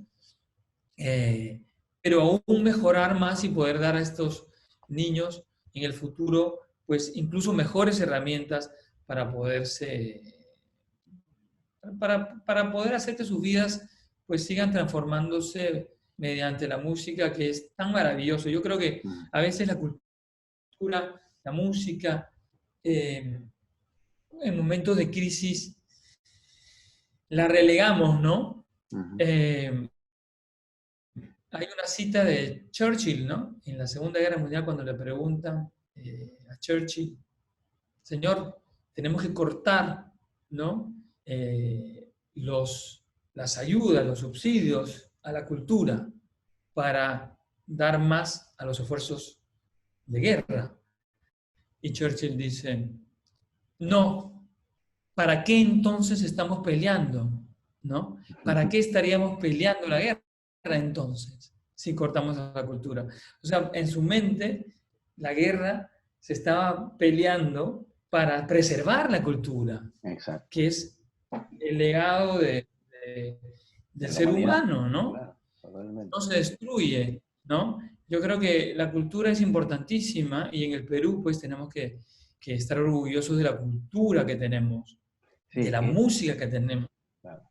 pero aún mejorar más y poder dar a estos niños en el futuro, pues incluso mejores herramientas para para poder hacer que sus vidas pues sigan transformándose mediante la música, que es tan maravilloso. Yo creo que a veces la cultura, la música, en momentos de crisis la relegamos, ¿no? Ujú. Hay una cita de Churchill, ¿no? En la Segunda Guerra Mundial, cuando le preguntan a Churchill, señor, tenemos que cortar, ¿no? Las ayudas, los subsidios a la cultura para dar más a los esfuerzos de guerra. Y Churchill dice, no, ¿para qué entonces estamos peleando? ¿No? ¿Para qué estaríamos peleando la guerra entonces si cortamos a la cultura? O sea, en su mente, la guerra se estaba peleando para preservar la cultura, Exacto. que es el legado del De la ser humanidad. humano, ¿no? Claro, totalmente. No se destruye, ¿no? Yo creo que la cultura es importantísima y en el Perú pues tenemos que estar orgullosos de la cultura que tenemos, de Sí, la música que tenemos. claro.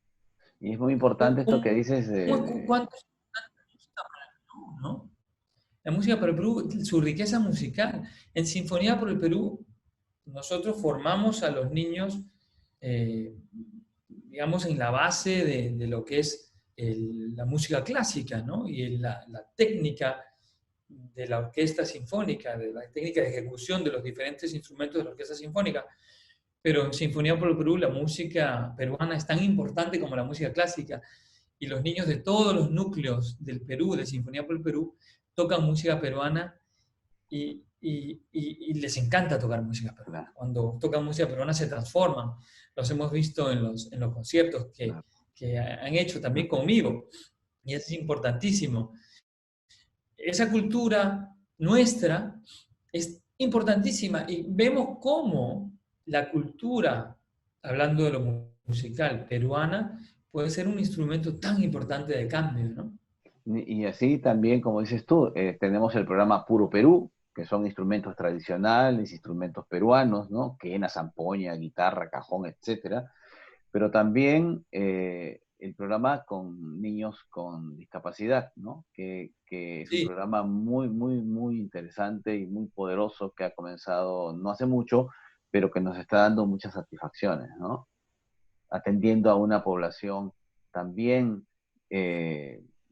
Y es muy importante esto que dices ¿Cuánto es la música para el Perú, no? La música para el Perú, su riqueza musical. En Sinfonía por el Perú, nosotros formamos a los niños, digamos, en la base de lo que es la música clásica, ¿no? Y la técnica de la orquesta sinfónica, de la técnica de ejecución de los diferentes instrumentos de la orquesta sinfónica. Pero en Sinfonía por el Perú, la música peruana es tan importante como la música clásica. Y los niños de todos los núcleos del Perú, de Sinfonía por el Perú, tocan música peruana y les encanta tocar música peruana. claro, Cuando tocan música peruana se transforman. Los hemos visto en los conciertos claro. que han hecho también conmigo. Y es importantísimo. Esa cultura nuestra es importantísima y vemos cómo la cultura, hablando de lo musical, peruana, puede ser un instrumento tan importante de cambio, ¿no? Y así también, como dices tú, tenemos el programa Puro Perú, que son instrumentos tradicionales, instrumentos peruanos, ¿no? Quena, zampoña, guitarra, cajón, etcétera. Pero también el programa con niños con discapacidad, ¿no? Que es un Sí, programa muy, muy, muy interesante y muy poderoso que ha comenzado no hace mucho, pero que nos está dando muchas satisfacciones, ¿no? Atendiendo a una población también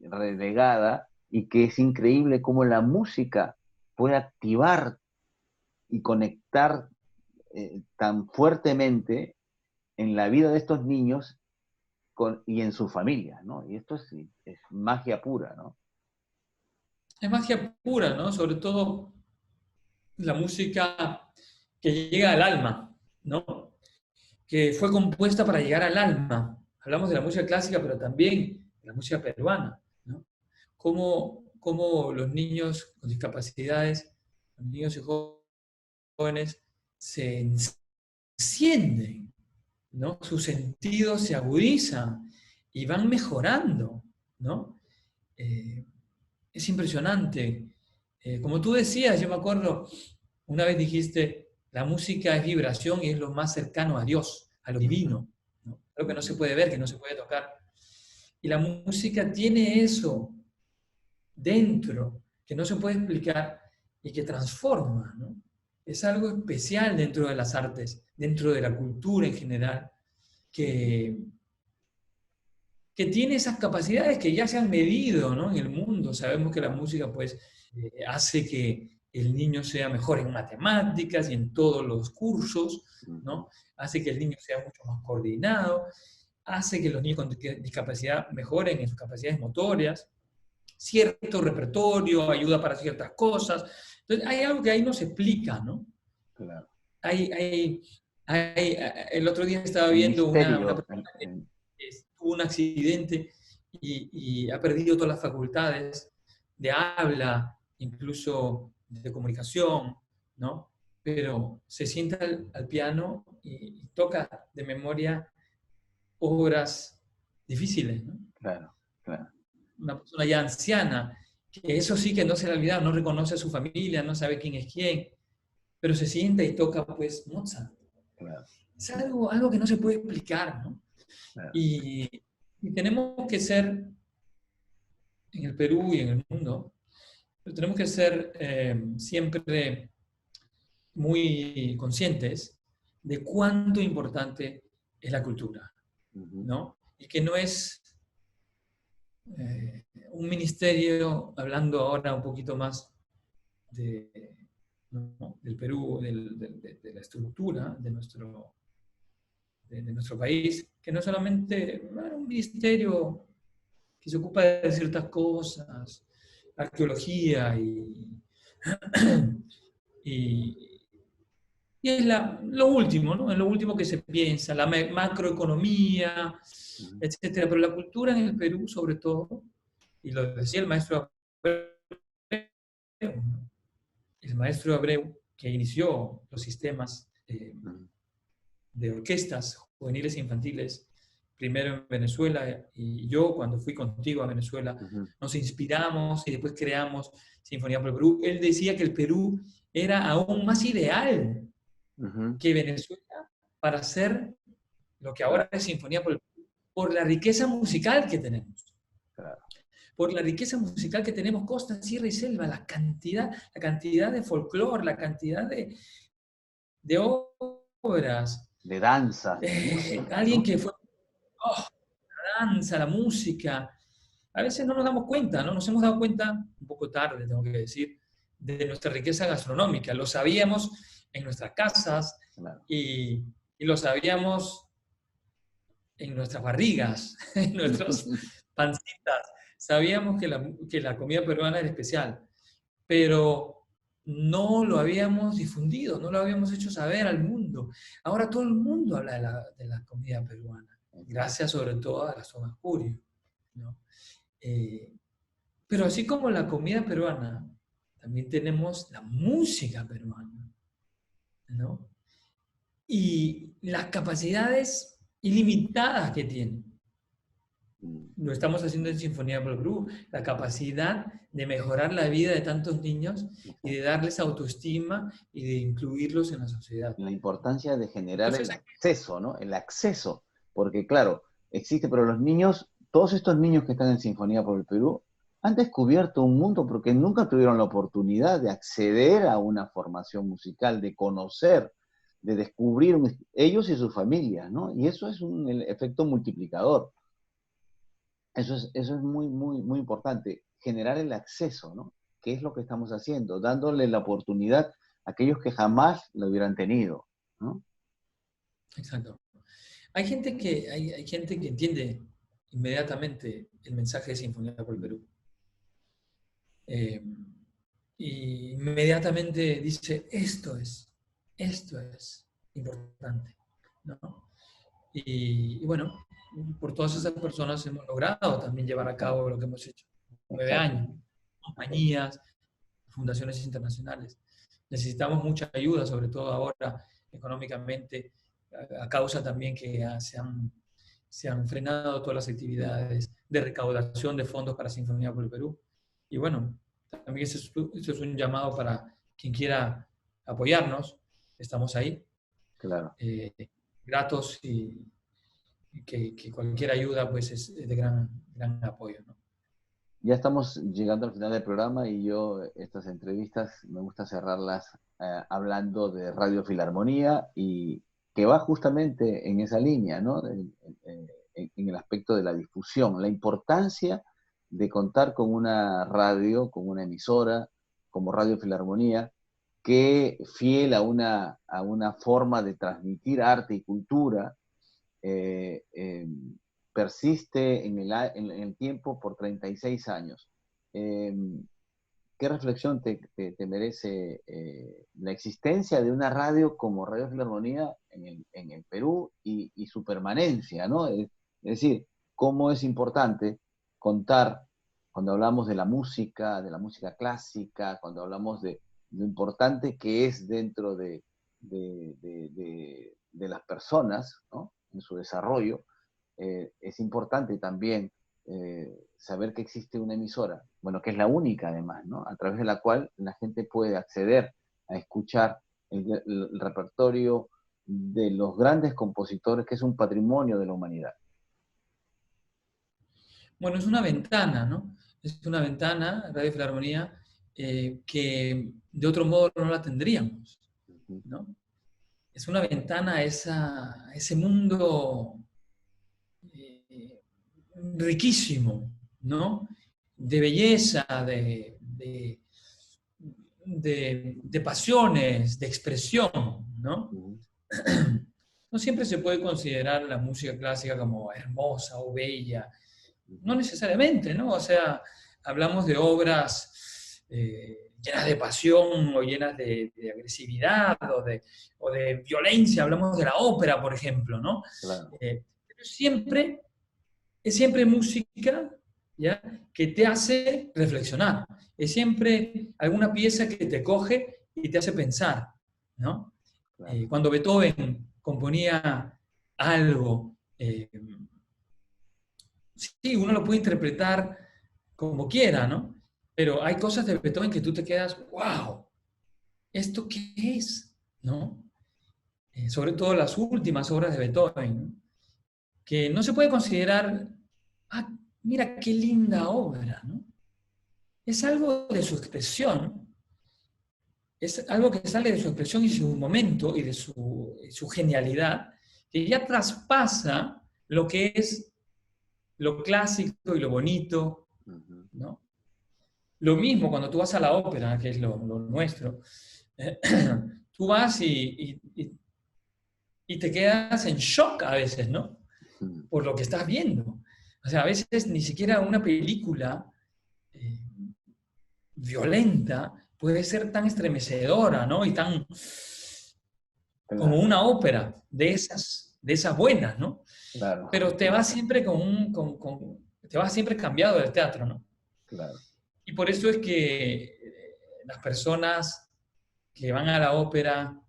relegada y que es increíble cómo la música puede activar y conectar tan fuertemente en la vida de estos niños y en su familia, ¿no? Y esto es magia pura, ¿no? es magia pura, ¿no? Sobre todo la música que llega al alma, ¿no? Que fue compuesta para llegar al alma. Hablamos de la música clásica, pero también de la música peruana, ¿no? Cómo los niños con discapacidades, los niños y jóvenes se encienden, ¿no? Sus sentidos se agudizan y van mejorando, ¿no? Es impresionante. Como tú decías, yo me acuerdo, una vez dijiste, La música es vibración y es lo más cercano a Dios, a lo divino, ¿no? Algo que no se puede ver, que no se puede tocar. Y la música tiene eso dentro, que no se puede explicar y que transforma, ¿no? Es algo especial dentro de las artes, dentro de la cultura en general, que, que tiene esas capacidades que ya se han medido, ¿no? En el mundo. Sabemos que la música pues, hace que el niño sea mejor en matemáticas y en todos los cursos, ¿no? Hace que el niño sea mucho más coordinado, hace que los niños con discapacidad mejoren en sus capacidades motorias, cierto repertorio, ayuda para ciertas cosas. Entonces, hay algo que ahí no se explica, ¿no? Claro. El otro día estaba El viendo una misterio. persona que tuvo un accidente y ha perdido todas las facultades de habla, incluso de comunicación, ¿no? Pero se sienta al piano y toca de memoria obras difíciles, ¿no? Claro, claro. Una persona ya anciana, que eso sí que no se le ha olvidado, no reconoce a su familia, no sabe quién es quién, pero se sienta y toca pues Mozart. Claro, Es algo que no se puede explicar, ¿no? claro. Y tenemos que ser, en el Perú y en el mundo, pero tenemos que ser siempre muy conscientes de cuánto importante es la cultura, ¿no? Y que no es un ministerio, hablando ahora un poquito más ¿no? del Perú, de la estructura de nuestro país, que no solamente un ministerio que se ocupa de ciertas cosas, arqueología y, y es lo último, ¿no? Es lo último que se piensa, la macroeconomía, etcétera. Pero la cultura en el Perú, sobre todo, y lo decía el maestro Abreu, ¿no? El maestro Abreu, que inició los sistemas de orquestas juveniles e infantiles, primero en Venezuela, y yo cuando fui contigo a Venezuela, nos inspiramos y después creamos Sinfonía por el Perú. Él decía que el Perú era aún más ideal que Venezuela para hacer lo que ahora es Sinfonía por el Perú, por la riqueza musical que tenemos. Claro. Por la riqueza musical que tenemos, costa, sierra y selva, la cantidad de folclore, la cantidad de obras. De danza, de música, Alguien ¿no? que fue, la danza, la música. A veces no nos damos cuenta, ¿no? Nos hemos dado cuenta, un poco tarde, tengo que decir, de nuestra riqueza gastronómica. Lo sabíamos en nuestras casas, Claro. y lo sabíamos en nuestras barrigas, en nuestras pancitas. Sabíamos que la comida peruana era especial, pero no lo habíamos difundido, no lo habíamos hecho saber al mundo. Ahora todo el mundo habla de la comida peruana, gracias sobre todo a Gastón Acurio, ¿no? Pero así como la comida peruana, también tenemos la música peruana, ¿no? Y las capacidades ilimitadas que tiene. Lo estamos haciendo en Sinfonía por el Perú, la capacidad de mejorar la vida de tantos niños y de darles autoestima y de incluirlos en la sociedad. La importancia de generar Entonces, el acceso, ¿no? El acceso, porque claro, existe, pero los niños, todos estos niños que están en Sinfonía por el Perú, han descubierto un mundo porque nunca tuvieron la oportunidad de acceder a una formación musical, de conocer, de descubrir ellos y sus familias, ¿no? Y eso es un efecto multiplicador. Eso es muy, muy, muy importante, generar el acceso, ¿no? ¿Qué es lo que estamos haciendo? Dándole la oportunidad a aquellos que jamás lo hubieran tenido, ¿no? exacto. Hay gente que entiende inmediatamente el mensaje de Sinfonía por el Perú. Y inmediatamente dice, esto es importante, ¿no? Y bueno, por todas esas personas hemos logrado también llevar a cabo lo que hemos hecho. 9 años, compañías, fundaciones internacionales. Necesitamos mucha ayuda, sobre todo ahora económicamente, a causa también que se han frenado todas las actividades de recaudación de fondos para Sinfonía por el Perú. Y bueno, también eso es un llamado para quien quiera apoyarnos. estamos ahí, Claro. gratos y que cualquier ayuda pues es de gran apoyo, ¿no? Ya estamos llegando al final del programa y yo estas entrevistas me gusta cerrarlas hablando de Radio Filarmonía y que va justamente en esa línea, ¿no? En el aspecto de la difusión, la importancia de contar con una radio, con una emisora como Radio Filarmonía, que fiel a una forma de transmitir arte y cultura, eh, eh, persiste en el tiempo por 36 años. Eh, ¿Qué reflexión te merece la existencia de una radio como Radio Filarmonía en el Perú y su permanencia, ¿no? Es decir, cómo es importante contar cuando hablamos de la música clásica, cuando hablamos de lo importante que es dentro de las personas, ¿no? En su desarrollo, es importante también saber que existe una emisora, bueno, que es la única además, ¿no? A través de la cual la gente puede acceder a escuchar el repertorio de los grandes compositores, que es un patrimonio de la humanidad. Bueno, es una ventana, ¿no? Es una ventana, Radio Filarmonía, que de otro modo no la tendríamos, ¿no? Es una ventana a ese mundo riquísimo, ¿no? De belleza, de pasiones, de expresión, ¿no? No siempre se puede considerar la música clásica como hermosa o bella, no necesariamente, ¿no? O sea, hablamos de obras llenas de pasión o llenas de agresividad o de violencia, hablamos de la ópera, por ejemplo, ¿no? Claro. Pero es siempre música, ¿ya? Que te hace reflexionar. Es siempre alguna pieza que te coge y te hace pensar, ¿no? Claro. Cuando Beethoven componía algo, sí, uno lo puede interpretar como quiera, ¿no? Pero hay cosas de Beethoven que tú te quedas, wow, ¿esto qué es? ¿No? Sobre todo las últimas obras de Beethoven, ¿no? Que no se puede considerar, ah, mira qué linda obra, ¿no? Es algo de su expresión, es algo que sale de su expresión y su momento y de su genialidad, que ya traspasa lo que es lo clásico y lo bonito, ¿no? Lo mismo cuando tú vas a la ópera, que es lo nuestro, tú vas y te quedas en shock a veces, ¿no? Por lo que estás viendo. O sea, a veces ni siquiera una película violenta puede ser tan estremecedora, ¿no? Y tan Claro. como una ópera de esas buenas, ¿no? Claro. Pero te vas siempre te vas siempre cambiado del teatro, ¿no? Claro. Y por eso es que las personas que van a la ópera,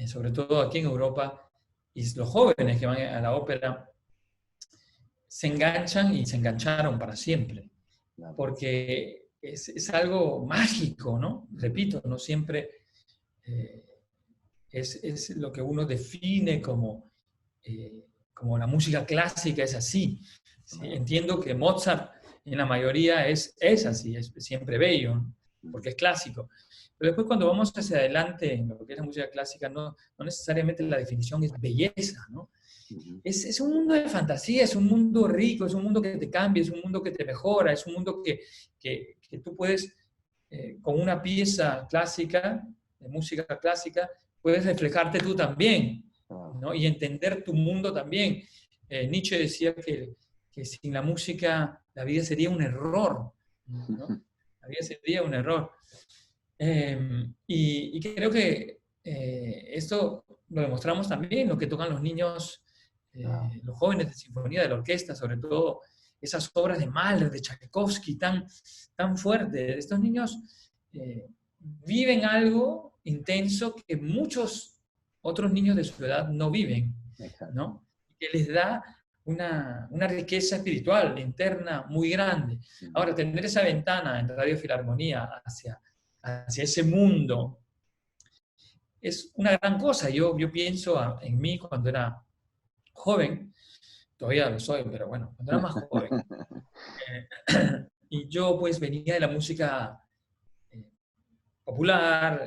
sobre todo aquí en Europa, y los jóvenes que van a la ópera, se enganchan y se engancharon para siempre. Claro. Porque es algo mágico, ¿no? Repito, no siempre es lo que uno define como la música clásica es así. ¿Sí? Entiendo que Mozart en la mayoría es así, es siempre bello, ¿no? Porque es clásico. Pero después cuando vamos hacia adelante en lo que es la música clásica, no necesariamente la definición es belleza, ¿no? Es un mundo de fantasía, es un mundo rico, es un mundo que te cambia, es un mundo que te mejora, es un mundo que tú puedes, con una pieza clásica, de música clásica, puedes reflejarte tú también, ¿no? Y entender tu mundo también. Nietzsche decía que sin la música la vida sería un error, ¿no? La vida sería un error. Y creo que esto lo demostramos también, lo que tocan los niños, los jóvenes de sinfonía, de la orquesta, sobre todo esas obras de Mahler, de Tchaikovsky, tan fuertes. Estos niños viven algo intenso que muchos otros niños de su edad no viven, ¿no? Que les da una riqueza espiritual interna muy grande. Ahora, tener esa ventana en Radio Filarmonía hacia ese mundo es una gran cosa. Yo pienso en mí cuando era joven, todavía lo soy, pero bueno, cuando era más joven. Y yo pues venía de la música eh, popular,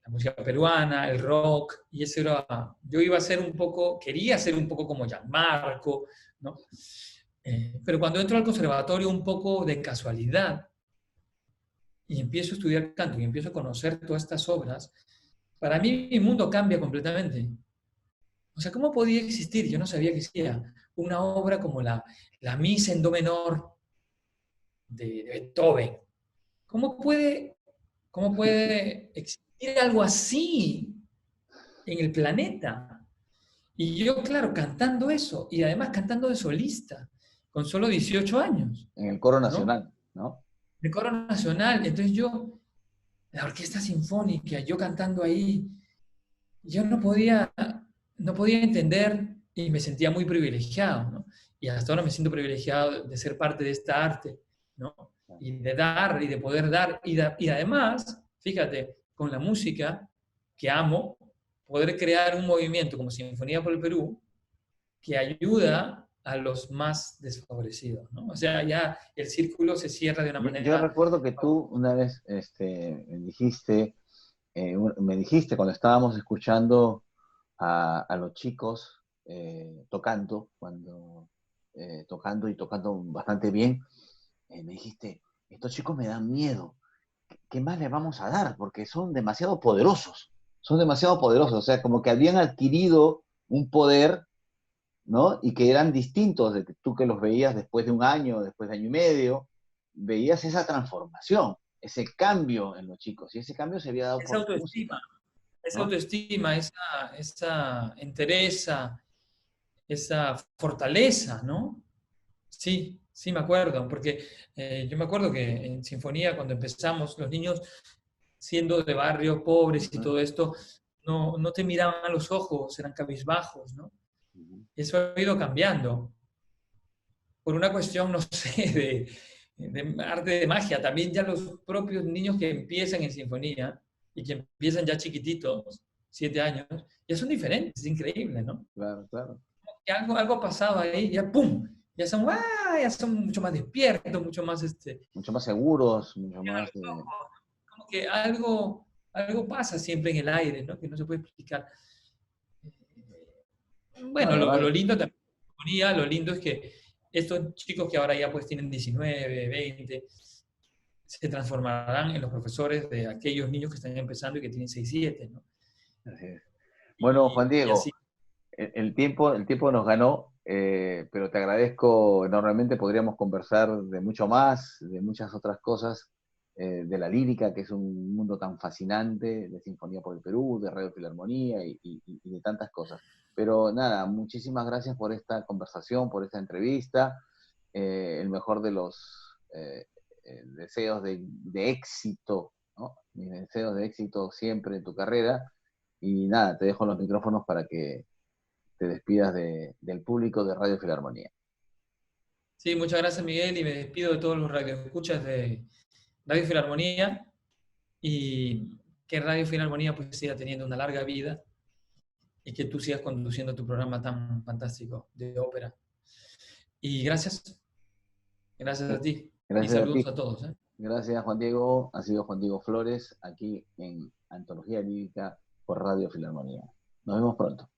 la música peruana, el rock, y eso era, yo iba a ser un poco, quería ser un poco como Gianmarco, ¿no? Pero cuando entro al conservatorio un poco de casualidad y empiezo a estudiar canto y empiezo a conocer todas estas obras, para mí mi mundo cambia completamente. O sea, ¿cómo podía existir? Yo no sabía que existía una obra como la Misa en Do menor de Beethoven. ¿Cómo puede existir algo así en el planeta? Y yo, claro, cantando eso, y además cantando de solista, con solo 18 años, En el coro ¿no? nacional, ¿no? De coro nacional. Entonces yo, la orquesta sinfónica, yo cantando ahí, yo no podía entender y me sentía muy privilegiado, ¿no? Y hasta ahora me siento privilegiado de ser parte de esta arte, ¿no? Y de dar y de poder dar. Y además, fíjate, con la música que amo, poder crear un movimiento como Sinfonía por el Perú que ayuda a los más desfavorecidos, ¿no? O sea, ya el círculo se cierra de una Yo manera. recuerdo que tú una vez me dijiste cuando estábamos escuchando a los chicos tocando y tocando bastante bien, me dijiste, estos chicos me dan miedo, ¿qué más les vamos a dar? Porque son demasiado poderosos, o sea, como que habían adquirido un poder, ¿no? Y que eran distintos de que tú que los veías después de un año, después de año y medio, veías esa transformación, ese cambio en los chicos, y ese cambio se había dado Esa por la autoestima, música, esa ¿no? autoestima, esa entereza, esa fortaleza, ¿no? Sí, sí me acuerdo, porque yo me acuerdo que en Sinfonía, cuando empezamos, los niños, siendo de barrio, pobres y Ujú, todo esto, no te miraban a los ojos, eran cabizbajos, ¿no? ujú. Eso ha ido cambiando por una cuestión, no sé, de arte de magia. También ya los propios niños que empiezan en Sinfonía y que empiezan ya chiquititos, 7 años, ya son diferentes, es increíble, ¿no? Claro, claro. Que algo ha pasado ahí, ya ¡pum! Ya son mucho más despiertos, mucho más, Mucho más seguros, mucho más... como que algo pasa siempre en el aire, ¿no? Que no se puede explicar. no, Bueno, lo además, lindo también, lo lindo es que estos chicos que ahora ya pues tienen 19, 20, se transformarán en los profesores de aquellos niños que están empezando y que tienen 6, 7, ¿no? así es. Bueno, Juan Y Diego, así. el tiempo nos ganó, pero te agradezco enormemente. Podríamos conversar de mucho más, de muchas otras cosas, de la lírica, que es un mundo tan fascinante, de Sinfonía por el Perú, de Radio Filarmonía y de tantas cosas. Pero nada, muchísimas gracias por esta conversación, por esta entrevista. El mejor de los deseos de éxito, ¿no? Mis deseos de éxito siempre en tu carrera. Y nada, te dejo los micrófonos para que te despidas del público de Radio Filarmonía. Sí, muchas gracias, Miguel, y me despido de todos los radioescuchas de Radio Filarmonía y que Radio Filarmonía pues siga teniendo una larga vida y que tú sigas conduciendo tu programa tan fantástico de ópera. Y gracias a ti y Gracias a saludos ti. a todos, ¿eh? Gracias, Juan Diego. Ha sido Juan Diego Flores aquí en Antología Lírica por Radio Filarmonía. Nos vemos pronto.